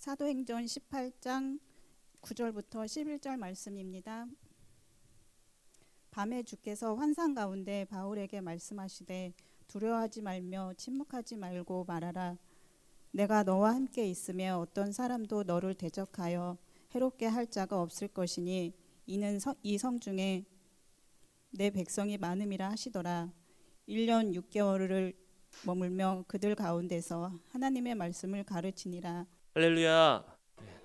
사도행전 18장 9절부터 11절 말씀입니다. 밤에 주께서 환상 가운데 바울에게 말씀하시되 두려워하지 말며 침묵하지 말고 말하라. 내가 너와 함께 있으며 어떤 사람도 너를 대적하여 해롭게 할 자가 없을 것이니 이는 이 성 중에 내 백성이 많음이라 하시더라. 1년 6개월을 머물며 그들 가운데서 하나님의 말씀을 가르치니라. 할렐루야.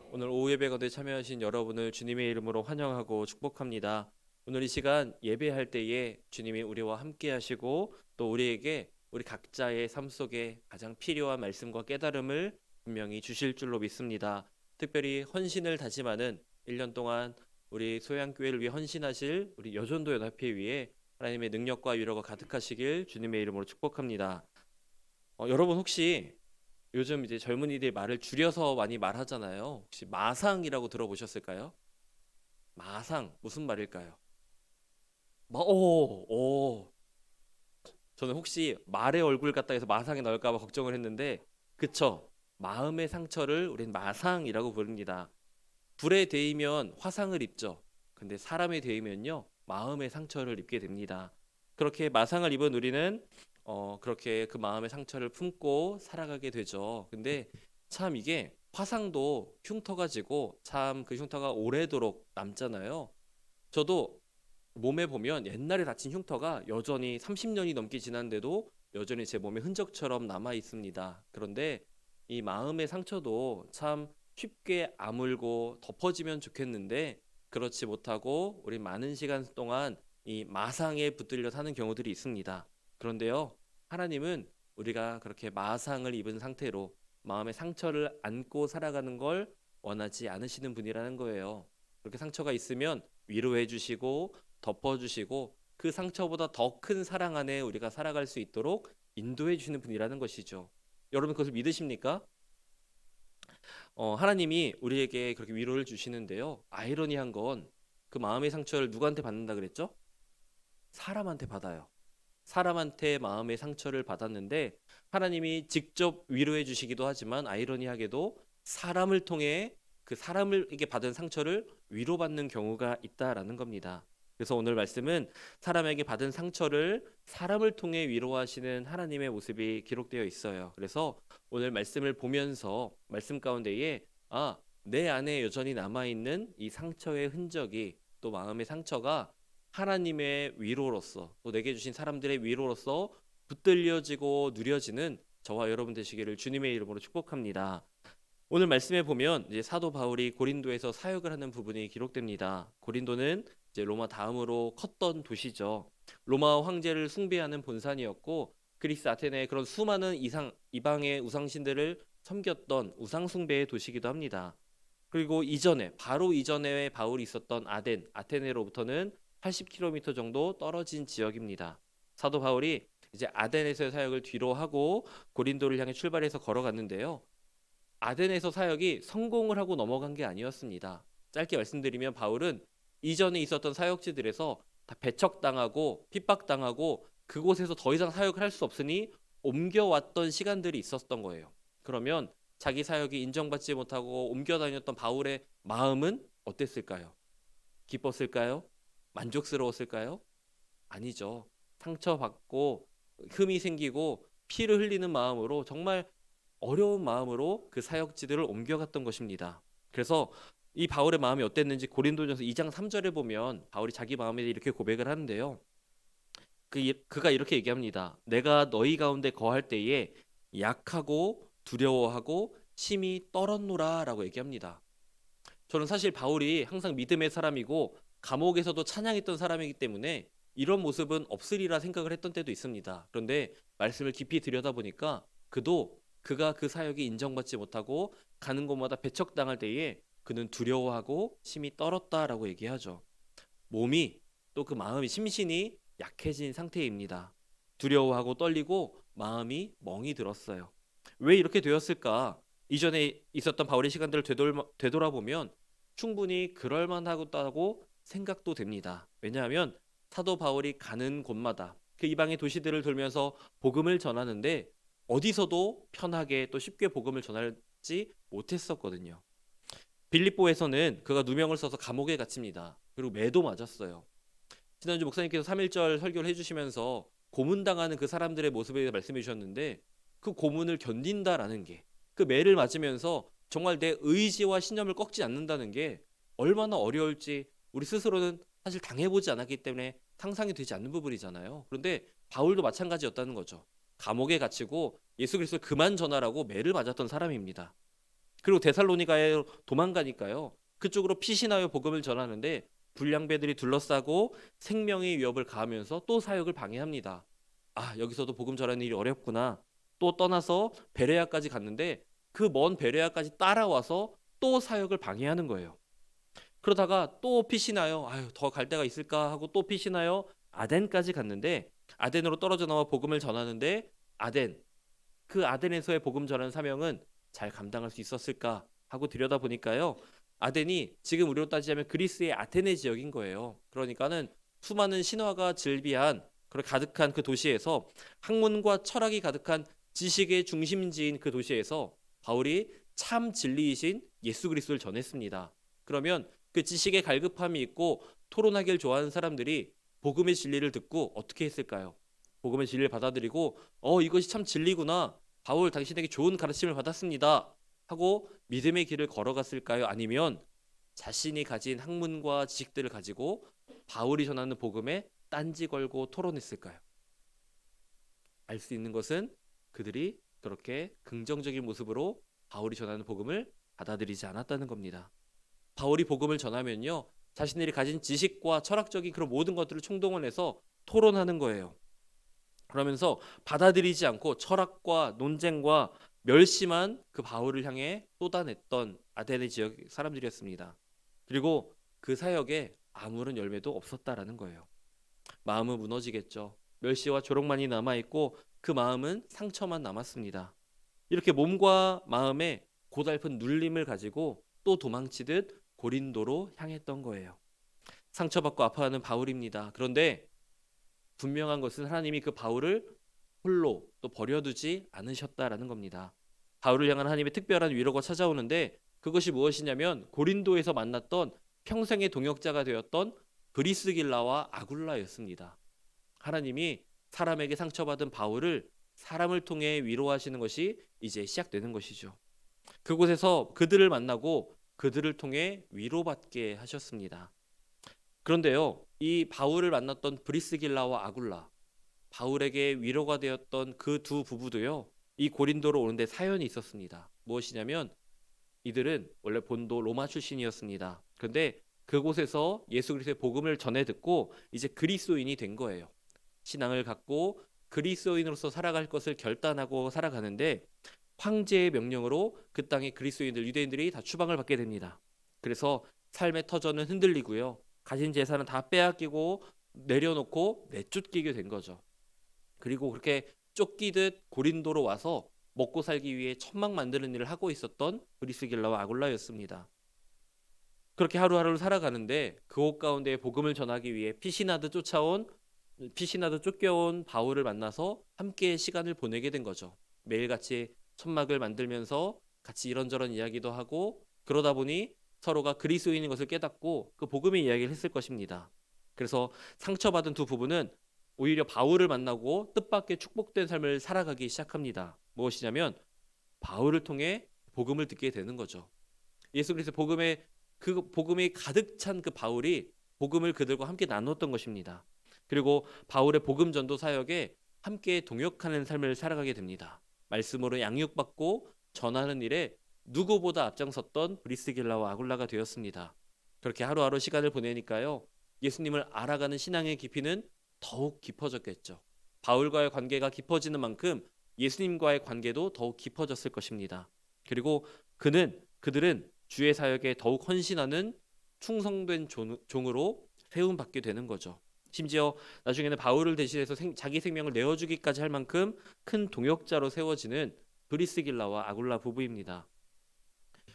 오늘 오후 예배 가운데 참여하신 여러분을 주님의 이름으로 환영하고 축복합니다. 오늘 이 시간 예배할 때에 주님이 우리와 함께 하시고 또 우리에게 우리 각자의 삶 속에 가장 필요한 말씀과 깨달음을 분명히 주실 줄로 믿습니다. 특별히 헌신을 다짐하는 1년 동안 우리 소양교회를 위해 헌신하실 우리 여전도 연합회 위에 하나님의 능력과 위로가 가득하시길 주님의 이름으로 축복합니다. 여러분 혹시 요즘 이제 젊은이들이 말을 줄여서 많이 말하잖아요. 혹시 마상이라고 들어보셨을까요? 마상 무슨 말일까요? 오. 저는 혹시 말의 얼굴 같다 해서 마상이 나올까 봐 걱정을 했는데 그쵸? 마음의 상처를 우린 마상이라고 부릅니다. 불에 데이면 화상을 입죠. 근데 사람에 데이면요 마음의 상처를 입게 됩니다. 그렇게 마상을 입은 우리는 그렇게 그 마음의 상처를 품고 살아가게 되죠. 근데 참 이게 화상도 흉터가 지고 참 그 흉터가 오래도록 남잖아요. 저도 몸에 보면 옛날에 다친 흉터가 여전히 30년이 넘게 지났는데도 여전히 제 몸에 흔적처럼 남아 있습니다. 그런데 이 마음의 상처도 참 쉽게 아물고 덮어지면 좋겠는데 그렇지 못하고 우리 많은 시간 동안 이 마상에 붙들려 사는 경우들이 있습니다. 그런데요, 하나님은 우리가 그렇게 마상을 입은 상태로 마음의 상처를 안고 살아가는 걸 원하지 않으시는 분이라는 거예요. 그렇게 상처가 있으면 위로해 주시고 덮어주시고 그 상처보다 더 큰 사랑 안에 우리가 살아갈 수 있도록 인도해 주시는 분이라는 것이죠. 여러분 그것을 믿으십니까? 하나님이 우리에게 그렇게 위로를 주시는데요. 아이러니한 건 그 마음의 상처를 누구한테 받는다 그랬죠? 사람한테 받아요. 사람한테 마음의 상처를 받았는데 하나님이 직접 위로해 주시기도 하지만 아이러니하게도 사람을 통해 그 사람에게 받은 상처를 위로받는 경우가 있다라는 겁니다. 그래서 오늘 말씀은 사람에게 받은 상처를 사람을 통해 위로하시는 하나님의 모습이 기록되어 있어요. 그래서 오늘 말씀을 보면서 말씀 가운데에 내 안에 여전히 남아있는 이 상처의 흔적이 또 마음의 상처가 하나님의 위로로서 또 내게 주신 사람들의 위로로서 붙들려지고 누려지는 저와 여러분 되시기를 주님의 이름으로 축복합니다. 오늘 말씀에 보면 이제 사도 바울이 고린도에서 사역을 하는 부분이 기록됩니다. 고린도는 이제 로마 다음으로 컸던 도시죠. 로마 황제를 숭배하는 본산이었고 그리스 아테네의 그런 수많은 이방의 우상신들을 섬겼던 우상 숭배의 도시이기도 합니다. 그리고 바로 이전에 바울이 있었던 아테네로부터는 80km 정도 떨어진 지역입니다. 사도 바울이 이제 아덴에서의 사역을 뒤로 하고 고린도를 향해 출발해서 걸어갔는데요. 아덴에서 사역이 성공을 하고 넘어간 게 아니었습니다. 짧게 말씀드리면 바울은 이전에 있었던 사역지들에서 다 배척당하고 핍박당하고 그곳에서 더 이상 사역을 할 수 없으니 옮겨왔던 시간들이 있었던 거예요. 그러면 자기 사역이 인정받지 못하고 옮겨 다녔던 바울의 마음은 어땠을까요? 기뻤을까요? 만족스러웠을까요? 아니죠. 상처받고 흠이 생기고 피를 흘리는 마음으로 정말 어려운 마음으로 그 사역지들을 옮겨갔던 것입니다. 그래서 이 바울의 마음이 어땠는지 고린도전서 2장 3절에 보면 바울이 자기 마음에 대해 이렇게 고백을 하는데요. 그가 이렇게 얘기합니다. 내가 너희 가운데 거할 때에 약하고 두려워하고 심히 떨었노라 라고 얘기합니다. 저는 사실 바울이 항상 믿음의 사람이고 감옥에서도 찬양했던 사람이기 때문에 이런 모습은 없으리라 생각을 했던 때도 있습니다. 그런데 말씀을 깊이 들여다보니까 그가 그 사역이 인정받지 못하고 가는 곳마다 배척당할 때에 그는 두려워하고 심히 떨었다라고 얘기하죠. 몸이 또 그 마음이 심신이 약해진 상태입니다. 두려워하고 떨리고 마음이 멍이 들었어요. 왜 이렇게 되었을까? 이전에 있었던 바울의 시간들을 되돌아보면 충분히 그럴만하다고 생각도 됩니다. 왜냐하면 사도 바울이 가는 곳마다 그 이방의 도시들을 돌면서 복음을 전하는데 어디서도 편하게 또 쉽게 복음을 전하지 받지 못했었거든요. 빌립보에서는 그가 누명을 써서 감옥에 갇힙니다. 그리고 매도 맞았어요. 지난주 목사님께서 3.1절 설교를 해주시면서 고문당하는 그 사람들의 모습에 대해 말씀해 주셨는데, 그 고문을 견딘다라는 게, 그 매를 맞으면서 정말 내 의지와 신념을 꺾지 않는다는 게 얼마나 어려울지 우리 스스로는 사실 당해보지 않았기 때문에 상상이 되지 않는 부분이잖아요. 그런데 바울도 마찬가지였다는 거죠. 감옥에 갇히고 예수 그리스도를 그만 전하라고 매를 맞았던 사람입니다. 그리고 데살로니가에 도망가니까요, 그쪽으로 피신하여 복음을 전하는데 불량배들이 둘러싸고 생명의 위협을 가하면서 또 사역을 방해합니다. 아, 여기서도 복음 전하는 일이 어렵구나. 또 떠나서 베레아까지 갔는데 그 먼 베레아까지 따라와서 또 사역을 방해하는 거예요. 그러다가 또 피신하여 아유, 더 갈 데가 있을까 하고 또 피신하여 아덴까지 갔는데, 아덴으로 떨어져 나와 복음을 전하는데 아덴, 그 아덴에서의 복음 전하는 사명은 잘 감당할 수 있었을까 하고 들여다보니까요, 아덴이 지금 우리로 따지자면 그리스의 아테네 지역인 거예요. 그러니까는 수많은 신화가 즐비한 그리고 가득한 그 도시에서, 학문과 철학이 가득한 지식의 중심지인 그 도시에서 바울이 참 진리이신 예수 그리스도를 전했습니다. 그러면 그 지식의 갈급함이 있고 토론하기를 좋아하는 사람들이 복음의 진리를 듣고 어떻게 했을까요? 복음의 진리를 받아들이고 이것이 참 진리구나, 바울 당신에게 좋은 가르침을 받았습니다 하고 믿음의 길을 걸어갔을까요? 아니면 자신이 가진 학문과 지식들을 가지고 바울이 전하는 복음에 딴지 걸고 토론했을까요? 알 수 있는 것은 그들이 그렇게 긍정적인 모습으로 바울이 전하는 복음을 받아들이지 않았다는 겁니다. 바울이 복음을 전하면요, 자신들이 가진 지식과 철학적인 그런 모든 것들을 총동원해서 토론하는 거예요. 그러면서 받아들이지 않고 철학과 논쟁과 멸심한 그 바울을 향해 쏟아냈던 아테네 지역 사람들이었습니다. 그리고 그 사역에 아무런 열매도 없었다라는 거예요. 마음은 무너지겠죠. 멸시와 조롱만이 남아있고 그 마음은 상처만 남았습니다. 이렇게 몸과 마음에 고달픈 눌림을 가지고 또 도망치듯 고린도로 향했던 거예요. 상처받고 아파하는 바울입니다. 그런데 분명한 것은 하나님이 그 바울을 홀로 또 버려두지 않으셨다라는 겁니다. 바울을 향한 하나님의 특별한 위로가 찾아오는데, 그것이 무엇이냐면 고린도에서 만났던 평생의 동역자가 되었던 브리스길라와 아굴라였습니다. 하나님이 사람에게 상처받은 바울을 사람을 통해 위로하시는 것이 이제 시작되는 것이죠. 그곳에서 그들을 만나고 그들을 통해 위로받게 하셨습니다. 그런데요, 이 바울을 만났던 브리스길라와 아굴라, 바울에게 위로가 되었던 그 두 부부도요, 이 고린도로 오는데 사연이 있었습니다. 무엇이냐면 이들은 원래 본도 로마 출신이었습니다. 그런데 그곳에서 예수 그리스도의 복음을 전해 듣고 이제 그리스도인이 된 거예요. 신앙을 갖고 그리스도인으로서 살아갈 것을 결단하고 살아가는데, 황제의 명령으로 그 땅의 그리스도인들, 유대인들이 다 추방을 받게 됩니다. 그래서 삶의 터전은 흔들리고요, 가진 재산은 다 빼앗기고 내려놓고 내쫓기게 된 거죠. 그리고 그렇게 쫓기듯 고린도로 와서 먹고 살기 위해 천막 만드는 일을 하고 있었던 브리스길라와 아굴라였습니다. 그렇게 하루하루를 살아가는데 그곳 가운데 복음을 전하기 위해 피시나드 쫓겨온 바울을 만나서 함께 시간을 보내게 된 거죠. 매일같이 천막을 만들면서 같이 이런저런 이야기도 하고, 그러다 보니 서로가 그리스도인인 것을 깨닫고 그 복음의 이야기를 했을 것입니다. 그래서 상처받은 두 부부는 오히려 바울을 만나고 뜻밖의 축복된 삶을 살아가기 시작합니다. 무엇이냐면 바울을 통해 복음을 듣게 되는 거죠. 예수 그리스도 복음이 가득 찬 그 바울이 복음을 그들과 함께 나눴던 것입니다. 그리고 바울의 복음 전도 사역에 함께 동역하는 삶을 살아가게 됩니다. 말씀으로 양육받고 전하는 일에 누구보다 앞장섰던 브리스길라와 아굴라가 되었습니다. 그렇게 하루하루 시간을 보내니까요, 예수님을 알아가는 신앙의 깊이는 더욱 깊어졌겠죠. 바울과의 관계가 깊어지는 만큼 예수님과의 관계도 더욱 깊어졌을 것입니다. 그리고 그들은 주의 사역에 더욱 헌신하는 충성된 종으로 세움받게 되는 거죠. 심지어 나중에는 바울을 대신해서 자기 생명을 내어주기까지 할 만큼 큰 동역자로 세워지는 브리스길라와 아굴라 부부입니다.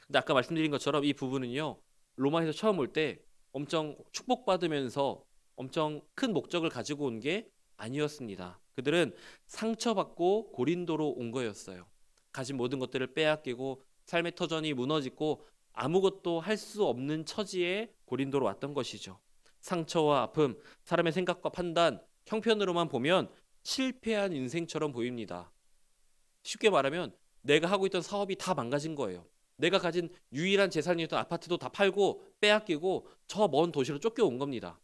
근데 아까 말씀드린 것처럼 이 부부는요, 로마에서 처음 올 때 엄청 축복받으면서 엄청 큰 목적을 가지고 온 게 아니었습니다. 그들은 상처받고 고린도로 온 거였어요. 가진 모든 것들을 빼앗기고 삶의 터전이 무너지고 아무것도 할 수 없는 처지에 고린도로 왔던 것이죠. 상처와 아픔, 사람의 생각과 판단, 형편으로만 보면 실패한 인생처럼 보입니다. 쉽게 말하면 내가 하고 있던 사업이 다 망가진 거예요. 내가 가진 유일한 재산이었던 아파트도 다 팔고 빼앗기고 저 먼 도시로 쫓겨온 겁니다.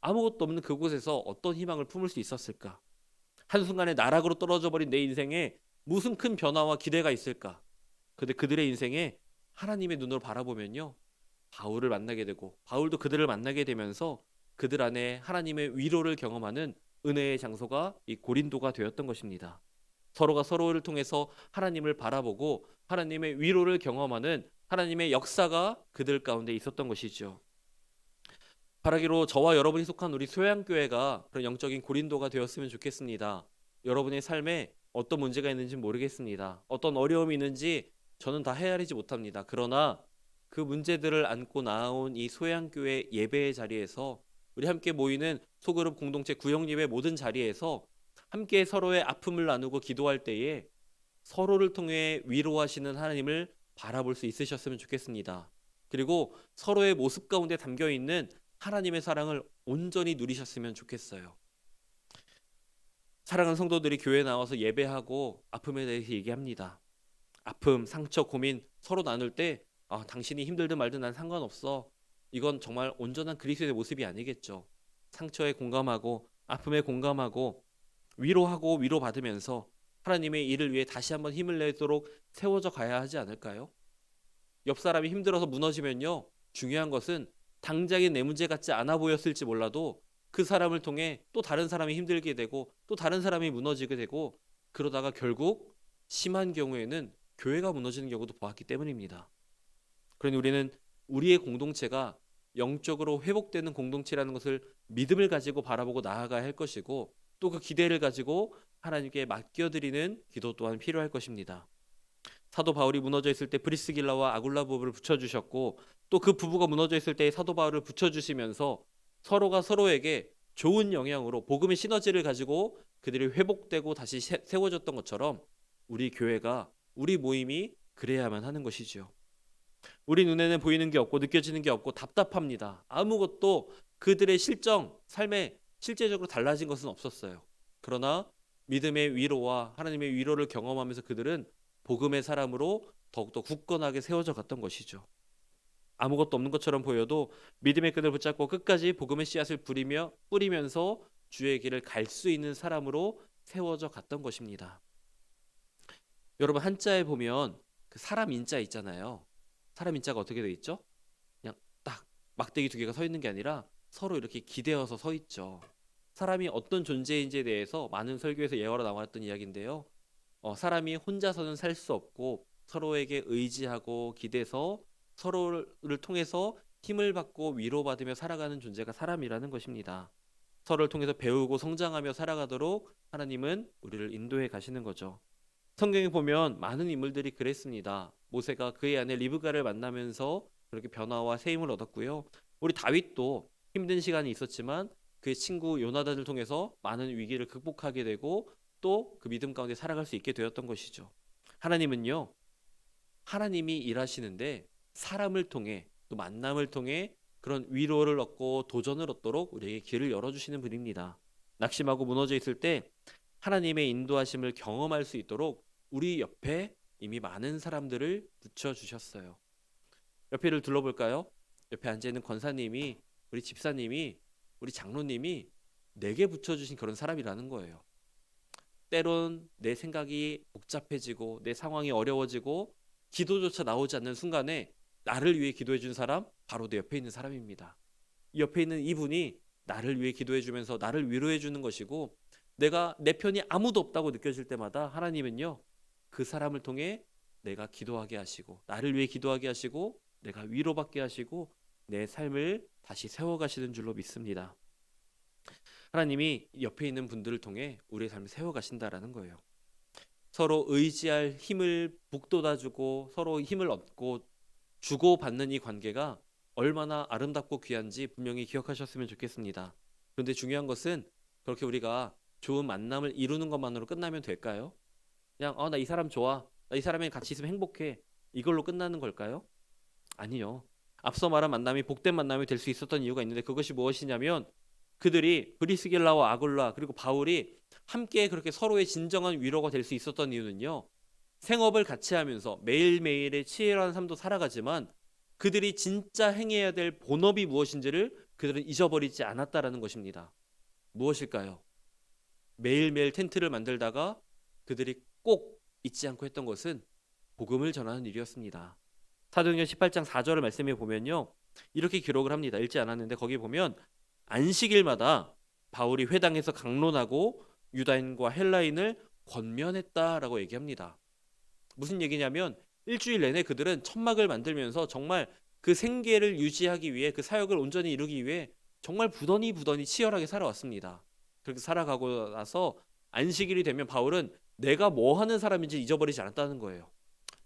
아무것도 없는 그곳에서 어떤 희망을 품을 수 있었을까? 한순간에 나락으로 떨어져 버린 내 인생에 무슨 큰 변화와 기대가 있을까? 근데 그들의 인생에 하나님의 눈으로 바라보면요, 바울을 만나게 되고 바울도 그들을 만나게 되면서 그들 안에 하나님의 위로를 경험하는 은혜의 장소가 이 고린도가 되었던 것입니다. 서로가 서로를 통해서 하나님을 바라보고 하나님의 위로를 경험하는 하나님의 역사가 그들 가운데 있었던 것이죠. 바라기로 저와 여러분이 속한 우리 소양교회가 그런 영적인 고린도가 되었으면 좋겠습니다. 여러분의 삶에 어떤 문제가 있는지 모르겠습니다. 어떤 어려움이 있는지 저는 다 헤아리지 못합니다. 그러나 그 문제들을 안고 나온 이 소양교회 예배의 자리에서 우리 함께 모이는 소그룹 공동체 구역예배 모든 자리에서 함께 서로의 아픔을 나누고 기도할 때에 서로를 통해 위로하시는 하나님을 바라볼 수 있으셨으면 좋겠습니다. 그리고 서로의 모습 가운데 담겨있는 하나님의 사랑을 온전히 누리셨으면 좋겠어요. 사랑하는 성도들이 교회에 나와서 예배하고 아픔에 대해서 얘기합니다. 아픔, 상처, 고민 서로 나눌 때 당신이 힘들든 말든 난 상관없어. 이건 정말 온전한 그리스도의 모습이 아니겠죠. 상처에 공감하고 아픔에 공감하고 위로하고 위로받으면서 하나님의 일을 위해 다시 한번 힘을 내도록 세워져 가야 하지 않을까요? 옆 사람이 힘들어서 무너지면요, 중요한 것은 당장에 내 문제 같지 않아 보였을지 몰라도 그 사람을 통해 또 다른 사람이 힘들게 되고 또 다른 사람이 무너지게 되고 그러다가 결국 심한 경우에는 교회가 무너지는 경우도 보았기 때문입니다. 그러니 우리는 우리의 공동체가 영적으로 회복되는 공동체라는 것을 믿음을 가지고 바라보고 나아가야 할 것이고 또 그 기대를 가지고 하나님께 맡겨드리는 기도 또한 필요할 것입니다. 사도 바울이 무너져 있을 때 브리스길라와 아굴라 부부를 붙여주셨고 또 그 부부가 무너져 있을 때 사도 바울을 붙여주시면서 서로가 서로에게 좋은 영향으로 복음의 시너지를 가지고 그들이 회복되고 다시 세워졌던 것처럼 우리 교회가 우리 모임이 그래야만 하는 것이죠. 우리 눈에는 보이는 게 없고 느껴지는 게 없고 답답합니다. 아무것도 그들의 실정, 삶에 실제적으로 달라진 것은 없었어요. 그러나 믿음의 위로와 하나님의 위로를 경험하면서 그들은 복음의 사람으로 더욱더 굳건하게 세워져 갔던 것이죠. 아무것도 없는 것처럼 보여도 믿음의 끈을 붙잡고 끝까지 복음의 씨앗을 뿌리면서 주의 길을 갈 수 있는 사람으로 세워져 갔던 것입니다. 여러분, 한자에 보면 그 사람 인자 있잖아요. 사람 인자가 어떻게 되어 있죠? 그냥 딱 막대기 두 개가 서 있는 게 아니라 서로 이렇게 기대어서 서 있죠. 사람이 어떤 존재인지에 대해서 많은 설교에서 예화로 나왔던 이야기인데요. 사람이 혼자서는 살 수 없고 서로에게 의지하고 기대서 서로를 통해서 힘을 받고 위로받으며 살아가는 존재가 사람이라는 것입니다. 서로를 통해서 배우고 성장하며 살아가도록 하나님은 우리를 인도해 가시는 거죠. 성경에 보면 많은 인물들이 그랬습니다. 모세가 그의 아내 리브가를 만나면서 그렇게 변화와 새 힘을 얻었고요. 우리 다윗도 힘든 시간이 있었지만 그의 친구 요나단을 통해서 많은 위기를 극복하게 되고 또 그 믿음 가운데 살아갈 수 있게 되었던 것이죠. 하나님은요, 하나님이 일하시는데 사람을 통해 또 만남을 통해 그런 위로를 얻고 도전을 얻도록 우리에게 길을 열어주시는 분입니다. 낙심하고 무너져 있을 때 하나님의 인도하심을 경험할 수 있도록 우리 옆에 이미 많은 사람들을 붙여주셨어요. 옆에를 둘러볼까요? 옆에 앉아있는 권사님이, 우리 집사님이, 우리 장로님이 내게 붙여주신 그런 사람이라는 거예요. 때론 내 생각이 복잡해지고 내 상황이 어려워지고 기도조차 나오지 않는 순간에 나를 위해 기도해 준 사람, 바로 내 옆에 있는 사람입니다. 이 옆에 있는 이분이 나를 위해 기도해 주면서 나를 위로해 주는 것이고 내가 내 편이 아무도 없다고 느껴질 때마다 하나님은요, 그 사람을 통해 내가 기도하게 하시고 나를 위해 기도하게 하시고 내가 위로받게 하시고 내 삶을 다시 세워가시는 줄로 믿습니다. 하나님이 옆에 있는 분들을 통해 우리의 삶을 세워가신다라는 거예요. 서로 의지할 힘을 북돋아주고 서로 힘을 얻고 주고받는 이 관계가 얼마나 아름답고 귀한지 분명히 기억하셨으면 좋겠습니다. 그런데 중요한 것은 그렇게 우리가 좋은 만남을 이루는 것만으로 끝나면 될까요? 그냥 나 이 사람 좋아, 나 이 사람이랑 같이 있으면 행복해, 이걸로 끝나는 걸까요? 아니요. 앞서 말한 만남이 복된 만남이 될 수 있었던 이유가 있는데 그것이 무엇이냐면 그들이 브리스길라와 아굴라 그리고 바울이 함께 그렇게 서로의 진정한 위로가 될 수 있었던 이유는요. 생업을 같이 하면서 매일매일의 치열한 삶도 살아가지만 그들이 진짜 행해야 될 본업이 무엇인지를 그들은 잊어버리지 않았다라는 것입니다. 무엇일까요? 매일매일 텐트를 만들다가 그들이 꼭 잊지 않고 했던 것은 복음을 전하는 일이었습니다. 사도행전 18장 4절을 말씀해 보면요. 이렇게 기록을 합니다. 읽지 않았는데 거기 보면 안식일마다 바울이 회당에서 강론하고 유다인과 헬라인을 권면했다라고 얘기합니다. 무슨 얘기냐면 일주일 내내 그들은 천막을 만들면서 정말 그 생계를 유지하기 위해 그 사역을 온전히 이루기 위해 정말 부더니 치열하게 살아왔습니다. 그렇게 살아가고 나서 안식일이 되면 바울은 내가 뭐 하는 사람인지 잊어버리지 않았다는 거예요.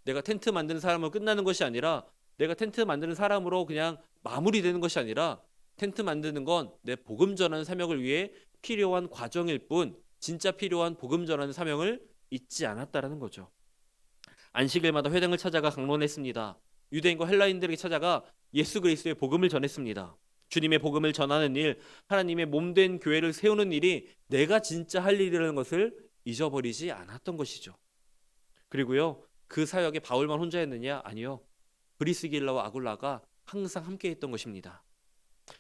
내가 텐트 만드는 사람으로 끝나는 것이 아니라 내가 텐트 만드는 사람으로 그냥 마무리되는 것이 아니라 텐트 만드는 건 내 복음 전하는 사명을 위해 필요한 과정일 뿐 진짜 필요한 복음 전하는 사명을 잊지 않았다라는 거죠. 안식일마다 회당을 찾아가 강론했습니다. 유대인과 헬라인들에게 찾아가 예수 그리스도의 복음을 전했습니다. 주님의 복음을 전하는 일, 하나님의 몸된 교회를 세우는 일이 내가 진짜 할 일이라는 것을 잊어버리지 않았던 것이죠. 그리고요, 그 사역에 바울만 혼자 했느냐? 아니요. 브리스길라와 아굴라가 항상 함께 했던 것입니다.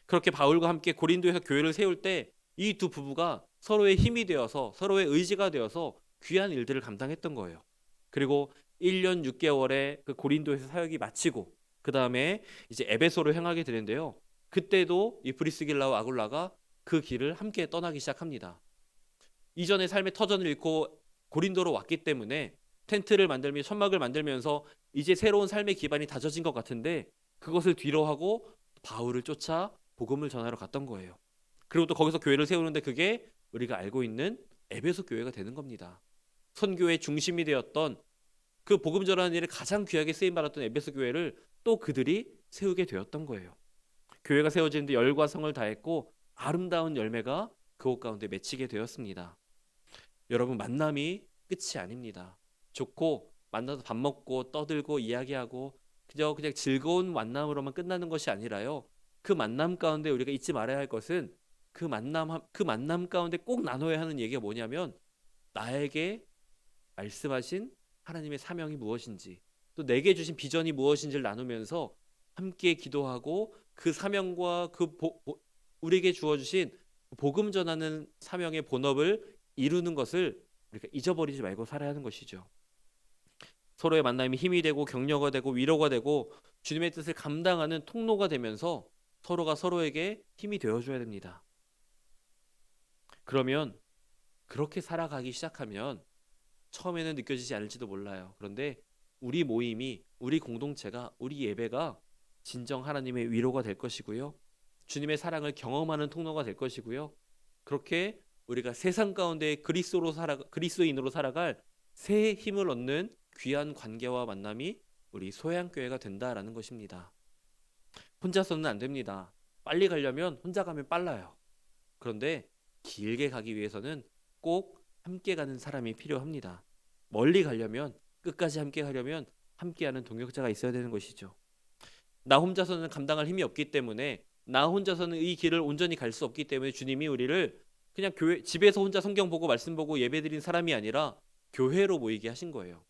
그렇게 바울과 함께 고린도에서 교회를 세울 때 이 두 부부가 서로의 힘이 되어서 서로의 의지가 되어서 귀한 일들을 감당했던 거예요. 그리고 1년 6개월의 그 고린도에서 사역이 마치고 그 다음에 이제 에베소로 향하게 되는데요. 그때도 이 브리스길라와 아굴라가 그 길을 함께 떠나기 시작합니다. 이전의 삶의 터전을 잃고 고린도로 왔기 때문에 텐트를 만들며 천막을 만들면서 이제 새로운 삶의 기반이 다져진 것 같은데 그것을 뒤로하고 바울을 쫓아 복음을 전하러 갔던 거예요. 그리고 또 거기서 교회를 세우는데 그게 우리가 알고 있는 에베소 교회가 되는 겁니다. 선교의 중심이 되었던 그 복음 전하는 일에 가장 귀하게 쓰임받았던 에베소 교회를 또 그들이 세우게 되었던 거예요. 교회가 세워지는데 열과 성을 다했고 아름다운 열매가 그곳 가운데 맺히게 되었습니다. 여러분, 만남이 끝이 아닙니다. 좋고 만나서 밥 먹고 떠들고 이야기하고 그냥 즐거운 만남으로만 끝나는 것이 아니라요. 그 만남 가운데 우리가 잊지 말아야 할 것은 그 만남 가운데 꼭 나눠야 하는 얘기가 뭐냐면 나에게 말씀하신 하나님의 사명이 무엇인지 또 내게 주신 비전이 무엇인지를 나누면서 함께 기도하고 그 사명과 우리에게 주어주신 복음 전하는 사명의 본업을 이루는 것을 우리가 잊어버리지 말고 살아야 하는 것이죠. 서로의 만남이 힘이 되고 격려가 되고 위로가 되고 주님의 뜻을 감당하는 통로가 되면서 서로가 서로에게 힘이 되어줘야 됩니다. 그러면 그렇게 살아가기 시작하면 처음에는 느껴지지 않을지도 몰라요. 그런데 우리 모임이, 우리 공동체가, 우리 예배가 진정 하나님의 위로가 될 것이고요. 주님의 사랑을 경험하는 통로가 될 것이고요. 그렇게 우리가 세상 가운데 그리스도인으로 살아갈 새 힘을 얻는 귀한 관계와 만남이 우리 소양교회가 된다라는 것입니다. 혼자서는 안 됩니다. 빨리 가려면 혼자 가면 빨라요. 그런데 길게 가기 위해서는 꼭 함께 가는 사람이 필요합니다. 멀리 가려면, 끝까지 함께 가려면 함께하는 동역자가 있어야 되는 것이죠. 나 혼자서는 감당할 힘이 없기 때문에 나 혼자서는 이 길을 온전히 갈 수 없기 때문에 주님이 우리를 그냥 집에서 혼자 성경 보고 말씀 보고 예배드린 사람이 아니라 교회로 모이게 하신 거예요.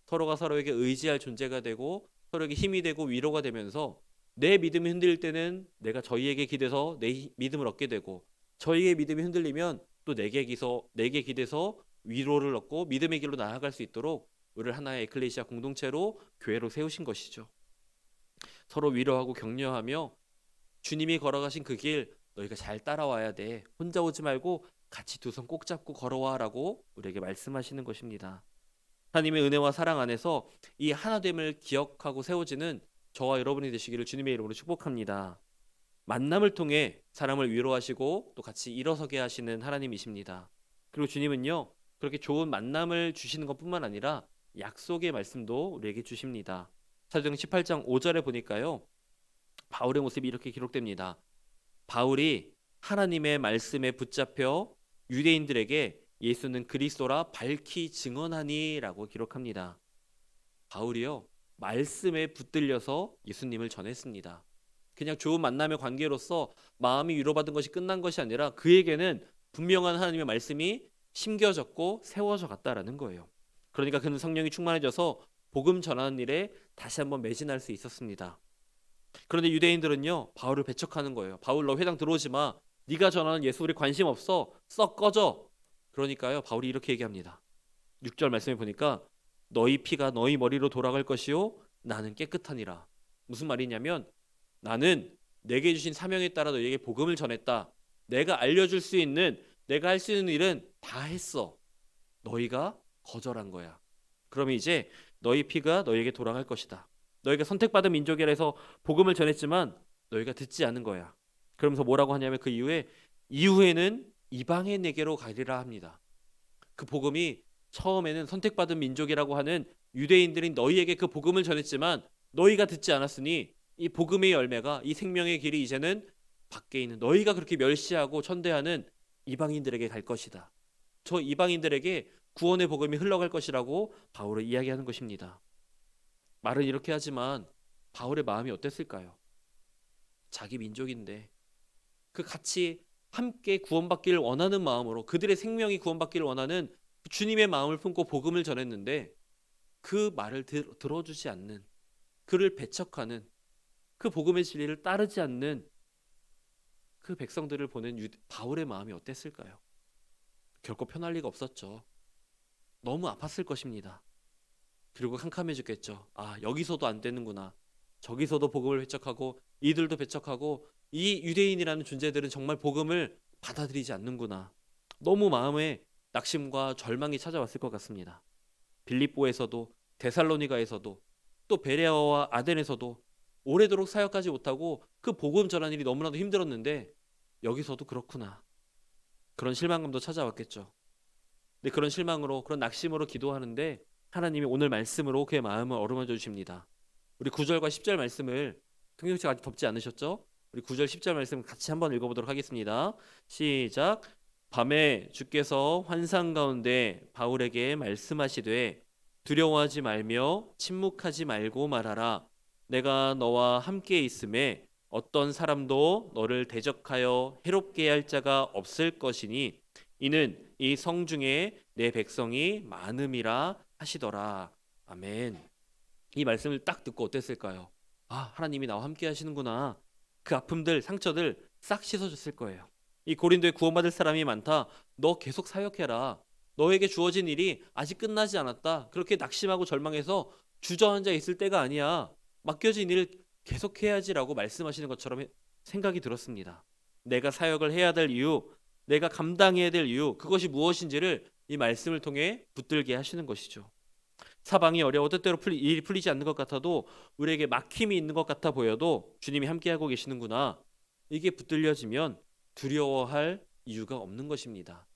서로가 서로에게 의지할 존재가 되고 서로에게 힘이 되고 위로가 되면서 내 믿음이 흔들릴 때는 내가 저희에게 기대서 내 믿음을 얻게 되고 저희의 믿음이 흔들리면 또 내게 기대서 위로를 얻고 믿음의 길로 나아갈 수 있도록 우리를 하나의 에클레시아 공동체로 교회로 세우신 것이죠. 서로 위로하고 격려하며 주님이 걸어가신 그 길 너희가 잘 따라와야 돼. 혼자 오지 말고 같이 두 손 꼭 잡고 걸어와라고 우리에게 말씀하시는 것입니다. 하나님의 은혜와 사랑 안에서 이 하나됨을 기억하고 세워지는 저와 여러분이 되시기를 주님의 이름으로 축복합니다. 만남을 통해 사람을 위로하시고 또 같이 일어서게 하시는 하나님이십니다. 그리고 주님은요, 그렇게 좋은 만남을 주시는 것뿐만 아니라 약속의 말씀도 우리에게 주십니다. 사도행전 18장 5절에 보니까요, 바울의 모습이 이렇게 기록됩니다. 바울이 하나님의 말씀에 붙잡혀 유대인들에게 예수는 그리스도라 밝히 증언하니라고 기록합니다. 바울이요, 말씀에 붙들려서 예수님을 전했습니다. 그냥 좋은 만남의 관계로서 마음이 위로받은 것이 끝난 것이 아니라 그에게는 분명한 하나님의 말씀이 심겨졌고 세워져 갔다라는 거예요. 그러니까 그는 성령이 충만해져서 복음 전하는 일에 다시 한번 매진할 수 있었습니다. 그런데 유대인들은요, 바울을 배척하는 거예요. 바울, 너 회당 들어오지 마. 네가 전하는 예수 우리 관심 없어. 썩 꺼져. 그러니까요, 바울이 이렇게 얘기합니다. 6절 말씀에 보니까 너희 피가 너희 머리로 돌아갈 것이요 나는 깨끗하니라. 무슨 말이냐면 나는 내게 주신 사명에 따라 너희에게 복음을 전했다. 내가 알려줄 수 있는, 내가 할 수 있는 일은 다 했어. 너희가 거절한 거야. 그러면 이제 너희 피가 너희에게 돌아갈 것이다. 너희가 선택받은 민족이라 해서 복음을 전했지만 너희가 듣지 않은 거야. 그러면서 뭐라고 하냐면 그 이후에는 이방인에게로 가리라 합니다. 그 복음이 처음에는 선택받은 민족이라고 하는 유대인들인 너희에게 그 복음을 전했지만 너희가 듣지 않았으니 이 복음의 열매가, 이 생명의 길이 이제는 밖에 있는 너희가 그렇게 멸시하고 천대하는 이방인들에게 갈 것이다. 저 이방인들에게 구원의 복음이 흘러갈 것이라고 바울은 이야기하는 것입니다. 말은 이렇게 하지만 바울의 마음이 어땠을까요? 자기 민족인데 그 같이 함께 구원받기를 원하는 마음으로, 그들의 생명이 구원받기를 원하는 주님의 마음을 품고 복음을 전했는데 그 말을 들어주지 않는, 그를 배척하는, 그 복음의 진리를 따르지 않는 그 백성들을 보는 바울의 마음이 어땠을까요? 결코 편할 리가 없었죠. 너무 아팠을 것입니다. 그리고 캄캄해졌겠죠. 아, 여기서도 안 되는구나. 저기서도 복음을 배척하고 이들도 배척하고 이 유대인이라는 존재들은 정말 복음을 받아들이지 않는구나. 너무 마음에 낙심과 절망이 찾아왔을 것 같습니다. 빌립보에서도 데살로니가에서도 또 베레아와 아덴에서도 오래도록 사역하지 못하고 그 복음 전하는 일이 너무나도 힘들었는데 여기서도 그렇구나. 그런 실망감도 찾아왔겠죠. 근데 그런 실망으로, 그런 낙심으로 기도하는데 하나님이 오늘 말씀으로 그의 마음을 어루만져 주십니다. 우리 9절과 10절 말씀을, 통역책 아직 덮지 않으셨죠? 우리 9절 10절 말씀 같이 한번 읽어보도록 하겠습니다. 시작. 밤에 주께서 환상 가운데 바울에게 말씀하시되 두려워하지 말며 침묵하지 말고 말하라. 내가 너와 함께 있음에 어떤 사람도 너를 대적하여 해롭게 할 자가 없을 것이니 이는 이 성중에 내 백성이 많음이라 하시더라. 아멘. 이 말씀을 딱 듣고 어땠을까요? 아, 하나님이 나와 함께 하시는구나. 그 아픔들, 상처들 싹 씻어줬을 거예요. 이 고린도에 구원받을 사람이 많다. 너 계속 사역해라. 너에게 주어진 일이 아직 끝나지 않았다. 그렇게 낙심하고 절망해서 주저앉아 있을 때가 아니야. 맡겨진 일을 계속해야지라고 말씀하시는 것처럼 생각이 들었습니다. 내가 사역을 해야 될 이유, 내가 감당해야 될 이유, 그것이 무엇인지를 이 말씀을 통해 붙들게 하시는 것이죠. 사방이 어려워 뜻대로 일이 풀리지 않는 것 같아도, 우리에게 막힘이 있는 것 같아 보여도 주님이 함께하고 계시는구나. 이게 붙들려지면 두려워할 이유가 없는 것입니다.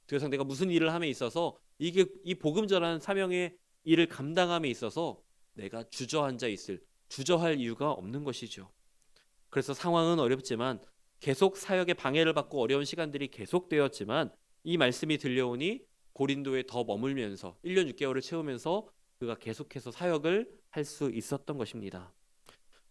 더 이상 내가 무슨 일을 함에 있어서 이 복음 전하는 사명의 일을 감당함에 있어서 내가 주저할 이유가 없는 것이죠. 그래서 상황은 어렵지만 계속 사역에 방해를 받고 어려운 시간들이 계속되었지만 이 말씀이 들려오니 고린도에 더 머물면서 1년 6개월을 채우면서 그가 계속해서 사역을 할 수 있었던 것입니다.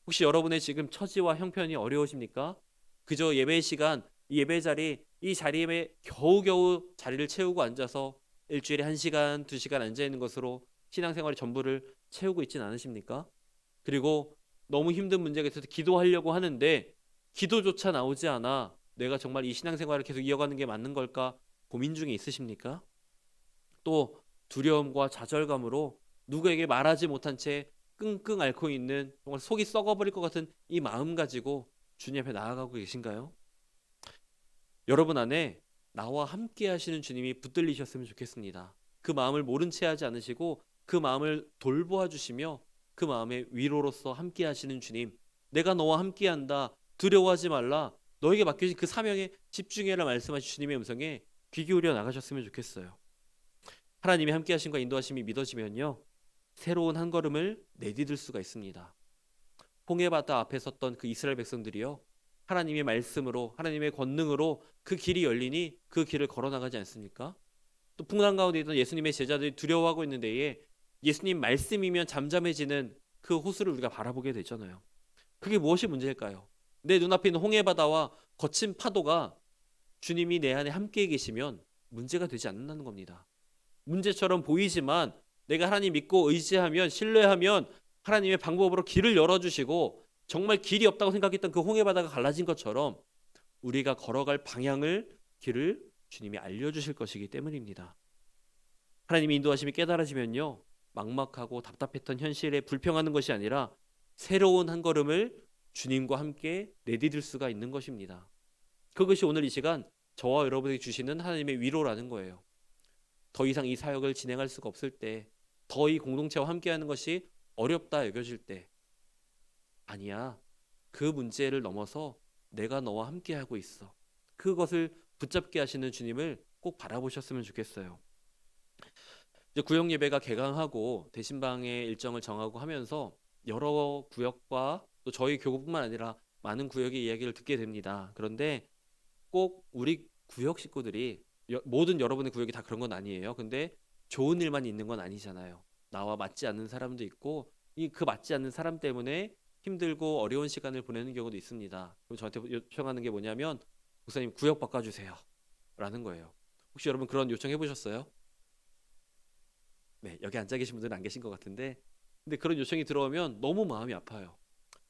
혹시 여러분의 지금 처지와 형편이 어려우십니까? 그저 예배 시간, 이 예배 자리, 이 자리에 겨우겨우 자리를 채우고 앉아서 일주일에 1시간, 2시간 앉아있는 것으로 신앙생활의 전부를 채우고 있진 않으십니까? 그리고 너무 힘든 문제가 있어서 기도하려고 하는데 기도조차 나오지 않아 내가 정말 이 신앙생활을 계속 이어가는 게 맞는 걸까 고민 중에 있으십니까? 또 두려움과 좌절감으로 누구에게 말하지 못한 채 끙끙 앓고 있는, 정말 속이 썩어버릴 것 같은 이 마음 가지고 주님 앞에 나아가고 계신가요? 여러분 안에 나와 함께 하시는 주님이 붙들리셨으면 좋겠습니다. 그 마음을 모른 채 하지 않으시고 그 마음을 돌보아 주시며 그 마음의 위로로서 함께 하시는 주님, 내가 너와 함께 한다, 두려워하지 말라, 너에게 맡겨진 그 사명에 집중해라 말씀하신 주님의 음성에 귀 기울여 나가셨으면 좋겠어요. 하나님이 함께 하심과 인도하심이 믿어지면요, 새로운 한 걸음을 내디딜 수가 있습니다. 홍해바다 앞에 섰던 그 이스라엘 백성들이요, 하나님의 말씀으로, 하나님의 권능으로 그 길이 열리니 그 길을 걸어나가지 않습니까? 또 풍랑 가운데 있던 예수님의 제자들이 두려워하고 있는 데에 예수님 말씀이면 잠잠해지는 그 그 호수를 우리가 바라보게 되잖아요. 그게 무엇이 문제일까요? 내 눈앞에 있는 홍해바다와 거친 파도가 주님이 내 안에 함께 계시면 문제가 되지 않는다는 겁니다. 문제처럼 보이지만 내가 하나님 믿고 의지하면, 신뢰하면 하나님의 방법으로 길을 열어주시고 정말 길이 없다고 생각했던 그 홍해바다가 갈라진 것처럼 우리가 걸어갈 방향을, 길을 주님이 알려주실 것이기 때문입니다. 하나님의 인도하심이 깨달아지면요, 막막하고 답답했던 현실에 불평하는 것이 아니라 새로운 한 걸음을 주님과 함께 내디딜 수가 있는 것입니다. 그것이 오늘 이 시간 저와 여러분에게 주시는 하나님의 위로라는 거예요. 더 이상 이 사역을 진행할 수가 없을 때, 더 이 공동체와 함께하는 것이 어렵다 여겨질 때, 아니야, 그 문제를 넘어서 내가 너와 함께하고 있어, 그것을 붙잡게 하시는 주님을 꼭 바라보셨으면 좋겠어요. 이제 구역 예배가 개강하고 대신방의 일정을 정하고 하면서 여러 구역과 또 저희 교구뿐만 아니라 많은 구역의 이야기를 듣게 됩니다. 그런데 꼭 우리 구역 식구들이, 모든 여러분의 구역이 다 그런 건 아니에요. 근데 좋은 일만 있는 건 아니잖아요. 나와 맞지 않는 사람도 있고 그 맞지 않는 사람 때문에 힘들고 어려운 시간을 보내는 경우도 있습니다. 그럼 저한테 요청하는 게 뭐냐면, 목사님 구역 바꿔주세요 라는 거예요. 혹시 여러분 그런 요청 해보셨어요? 네, 여기 앉아 계신 분들은 안 계신 것 같은데, 근데 그런 요청이 들어오면 너무 마음이 아파요.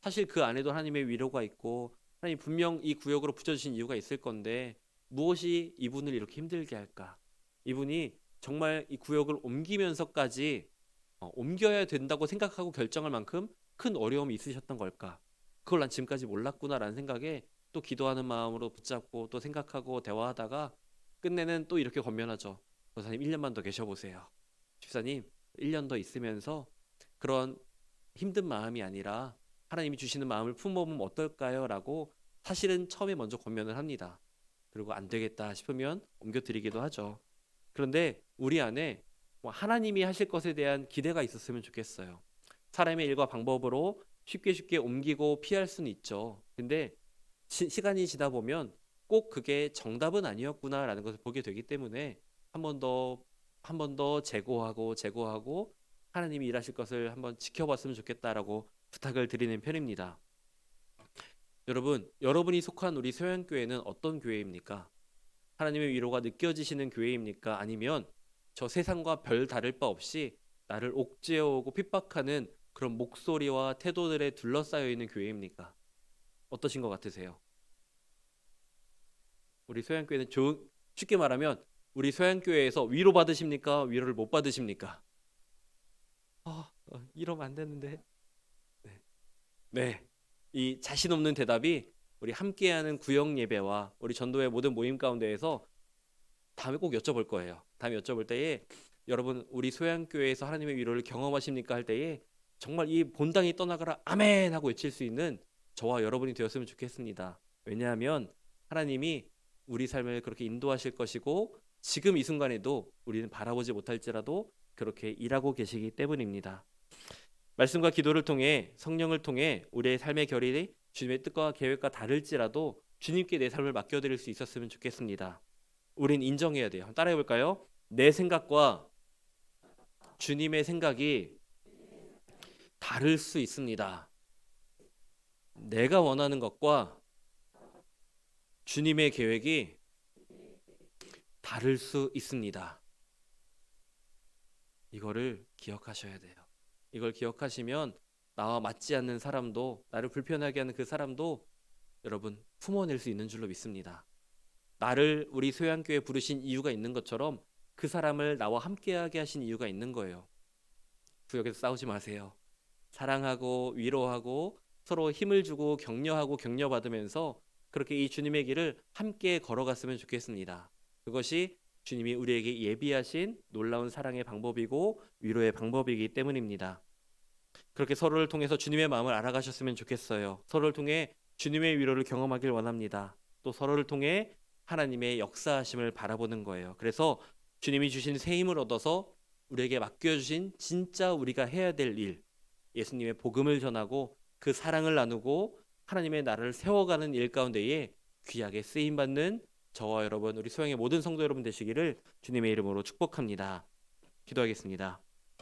사실 그 안에도 하나님의 위로가 있고 하나님 분명 이 구역으로 붙여주신 이유가 있을 건데 무엇이 이분을 이렇게 힘들게 할까? 이분이 정말 이 구역을 옮기면서까지 옮겨야 된다고 생각하고 결정할 만큼 큰 어려움이 있으셨던 걸까? 그걸 난 지금까지 몰랐구나라는 생각에 또 기도하는 마음으로 붙잡고 또 생각하고 대화하다가 끝내는 또 이렇게 권면하죠. 목사님 1년만 더 계셔보세요. 집사님 1년 더 있으면서 그런 힘든 마음이 아니라 하나님이 주시는 마음을 품어보면 어떨까요? 라고 사실은 처음에 먼저 권면을 합니다. 그리고 안 되겠다 싶으면 옮겨드리기도 하죠. 그런데 우리 안에 하나님이 하실 것에 대한 기대가 있었으면 좋겠어요. 사람의 일과 방법으로 쉽게 옮기고 피할 수는 있죠. 근데 시간이 지나 보면 꼭 그게 정답은 아니었구나라는 것을 보게 되기 때문에 한 번 더 재고하고 하나님이 일하실 것을 한번 지켜봤으면 좋겠다라고 부탁을 드리는 편입니다. 여러분, 여러분이 속한 우리 소양교회는 어떤 교회입니까? 하나님의 위로가 느껴지시는 교회입니까? 아니면 저 세상과 별 다를 바 없이 나를 옥죄어오고 핍박하는 그런 목소리와 태도들에 둘러싸여 있는 교회입니까? 어떠신 것 같으세요? 우리 소양교회는 쉽게 말하면 우리 소양교회에서 위로 받으십니까? 위로를 못 받으십니까? 이러면 안 되는데. 네. 이 자신 없는 대답이 우리 함께하는 구역 예배와 우리 전도의 모든 모임 가운데에서 다음에 꼭 여쭤볼 거예요. 다음에 여쭤볼 때에 여러분 우리 소양교회에서 하나님의 위로를 경험하십니까? 할 때에 정말 이 본당이 떠나가라 아멘 하고 외칠 수 있는 저와 여러분이 되었으면 좋겠습니다. 왜냐하면 하나님이 우리 삶을 그렇게 인도하실 것이고 지금 이 순간에도 우리는 바라보지 못할지라도 그렇게 일하고 계시기 때문입니다. 말씀과 기도를 통해, 성령을 통해 우리의 삶의 결이 주님의 뜻과 계획과 다를지라도 주님께 내 삶을 맡겨드릴 수 있었으면 좋겠습니다. 우린 인정해야 돼요. 따라해 볼까요? 내 생각과 주님의 생각이 다를 수 있습니다. 내가 원하는 것과 주님의 계획이 다를 수 있습니다. 이거를 기억하셔야 돼요. 이걸 기억하시면 나와 맞지 않는 사람도, 나를 불편하게 하는 그 사람도 여러분 품어낼 수 있는 줄로 믿습니다. 나를 우리 소양교회에 부르신 이유가 있는 것처럼 그 사람을 나와 함께하게 하신 이유가 있는 거예요. 구역에서 싸우지 마세요. 사랑하고 위로하고 서로 힘을 주고 격려하고 격려받으면서 그렇게 이 주님의 길을 함께 걸어갔으면 좋겠습니다. 그것이 주님이 우리에게 예비하신 놀라운 사랑의 방법이고 위로의 방법이기 때문입니다. 그렇게 서로를 통해서 주님의 마음을 알아가셨으면 좋겠어요. 서로를 통해 주님의 위로를 경험하길 원합니다. 또 서로를 통해 하나님의 역사하심을 바라보는 거예요. 그래서 주님이 주신 새 힘을 얻어서 우리에게 맡겨주신 진짜 우리가 해야 될 일, 예수님의 복음을 전하고 그 사랑을 나누고 하나님의 나라를 세워가는 일 가운데에 귀하게 쓰임받는 저와 여러분, 우리 소양의 모든 성도 여러분 되시기를 주님의 이름으로 축복합니다. 기도하겠습니다.